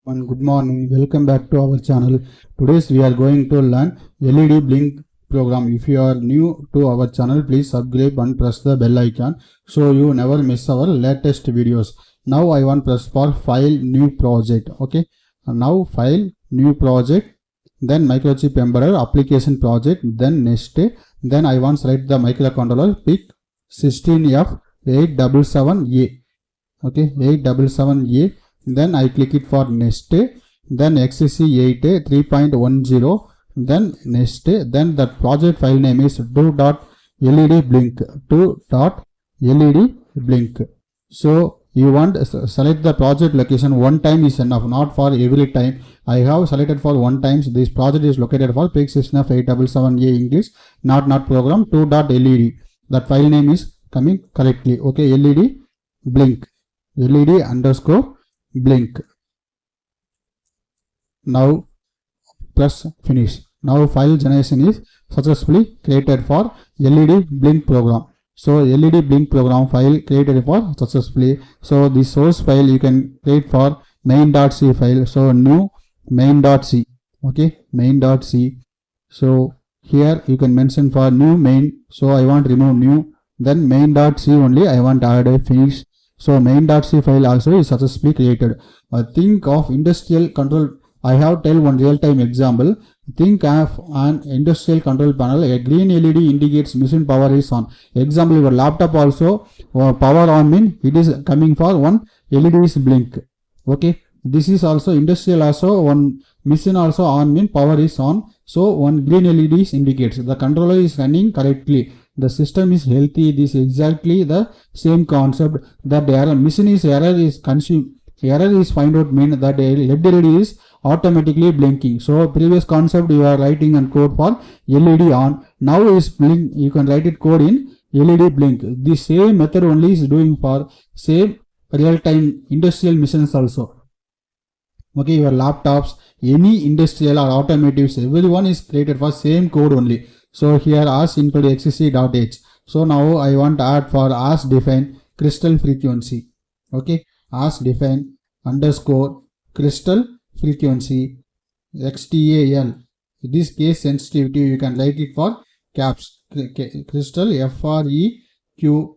Good morning, welcome back to our channel. Today we are going to learn LED blink program. If you are new to our channel, please subscribe and press the bell icon so you never miss our latest videos. Now I want press for file new project. Okay, and now file new project, then microchip embedded application project, then next, then I want to write the microcontroller PIC16F877A. Okay, 877A. Then I click it for next, then XC8 3.10, then next, then the project file name is do.ledblink, do.ledblink. So you want select the project location. One time is enough, not for every time. I have selected for one time. This project is located for PIC16F877A English, not program 2.led. That file name is coming correctly. Okay, LED blink, LED underscore blink. Now press finish. Now file generation is successfully created for LED blink program. So LED blink program file created for successfully. So the source file you can create for main.c file. So new main.c. Okay, main.c. So here you can mention for new main. So I want remove new. Then main.c only I want add a finish. So main.c file also is successfully created. Think of industrial control. I have tell one real-time example. Think of an industrial control panel. A green LED indicates machine power is on. Example, your laptop also power on mean it is coming for one LED is blink. Okay, this is also industrial also one machine also on mean power is on. So one green LED is indicates the controller is running correctly. The system is healthy. This is exactly the same concept that the machine is error is consumed. Error is find out mean that LED is automatically blinking. So previous concept you are writing and code for LED on. Now is blink. You can write it code in LED blink. The same method only is doing for same real time industrial machines also. Okay, your laptops, any industrial or automotives, everyone is created for same code only. So here as include xc.h. So now I want to add for as define crystal frequency. Okay, as define underscore crystal frequency xtal. This case sensitivity you can write it for caps. Crystal FREQ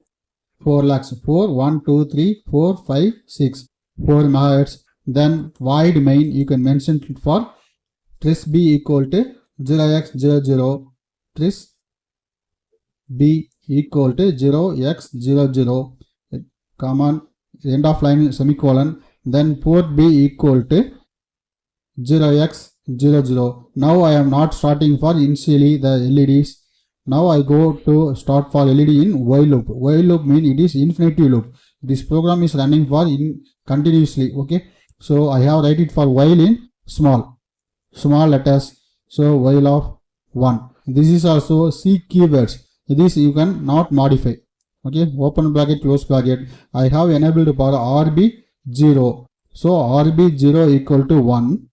4 lakhs 4 1 2 3 4 5 6 4 MHz. Then void main you can mention it for tris b equal to 0x00, tris b equal to 0x00, command end of line semicolon, then port b equal to 0x00. Now I am not starting for initially the LEDs. Now I go to start for LED in while loop. While loop means it is infinity loop. This program is running for continuously. Okay, so I have write it for while in small letters. So while of 1. This is also C keywords. This you can not modify. Okay, open bracket, close bracket. I have enabled for RB0. So RB0 equal to 1.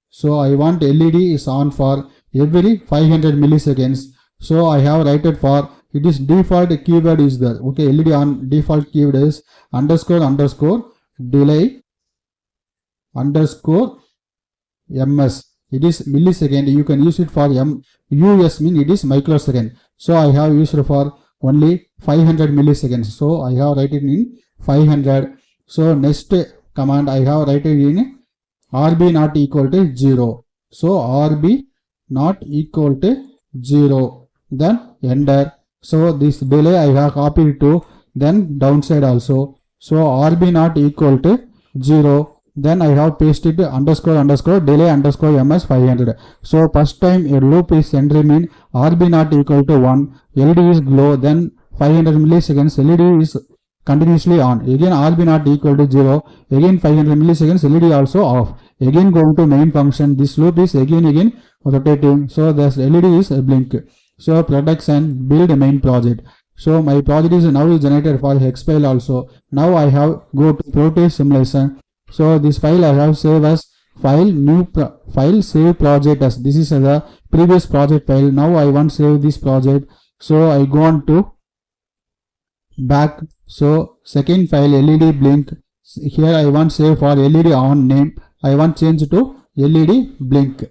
So I want LED is on for every 500 milliseconds. So I have write it for it is default keyword is there. Okay, LED on default keyword is underscore delay underscore ms. It is millisecond. You can use it for US mean it is microsecond. So I have used for only 500 milliseconds. So I have write it in 500. So next command I have write it in RB not equal to 0. So RB not equal to 0. Then enter. So this delay I have copied to then downside also. So RB not equal to 0. Then I have pasted underscore delay underscore ms 500. So first time a loop is entry mean RB not equal to 1, LED is glow, then 500 milliseconds LED is continuously on. Again RB not equal to 0, again 500 milliseconds LED also off. Again going to main function. This loop is again rotating. So this LED is blink. So production build main project. So my project is now generated for hex file also. Now I have go to Proteus simulation. So this file I have saved as file new file save project as this is the previous project file. Now I want to save this project. So I go on to back. So second file LED blink. Here I want save for LED on name I want change to LED blink.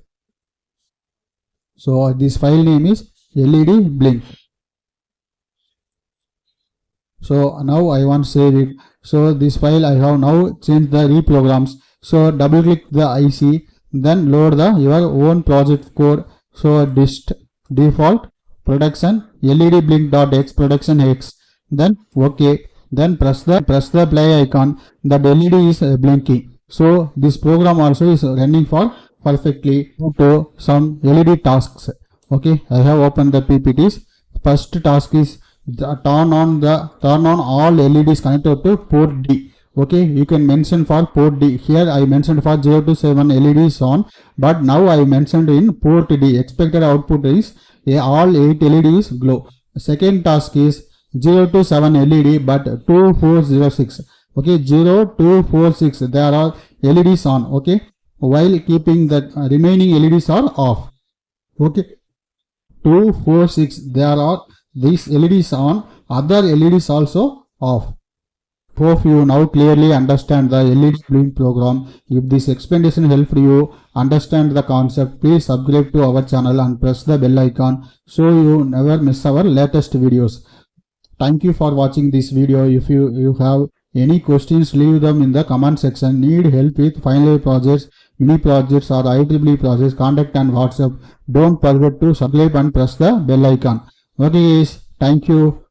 So this file name is LED blink. So now I want to save it. So this file I have now changed the reprograms. So double click the IC, then load your own project code. So dist default production LED blink.x production x, then OK, then press the play icon. The LED is blinking. So this program also is running for perfectly to some LED tasks. Okay, I have opened the PPTs. First task is turn on all LEDs connected to port D. Okay, you can mention for port D. Here I mentioned for 0 to 7 LEDs on, but now I mentioned in port D. Expected output is all 8 LEDs glow. Second task is 0 to 7 LED, but 2406. Okay, 0 to 46 there are LEDs on. Okay, while keeping the remaining LEDs are off. Okay, 246 there are these LEDs on, other LEDs also off. Hope you now clearly understand the LED blink program. If this explanation helped you understand the concept, please subscribe to our channel and press the bell icon so you never miss our latest videos. Thank you for watching this video. If you have any questions, leave them in the comment section. Need help with final year projects, mini projects or IEEE projects, contact and WhatsApp. Don't forget to subscribe and press the bell icon. Okay guys, thank you.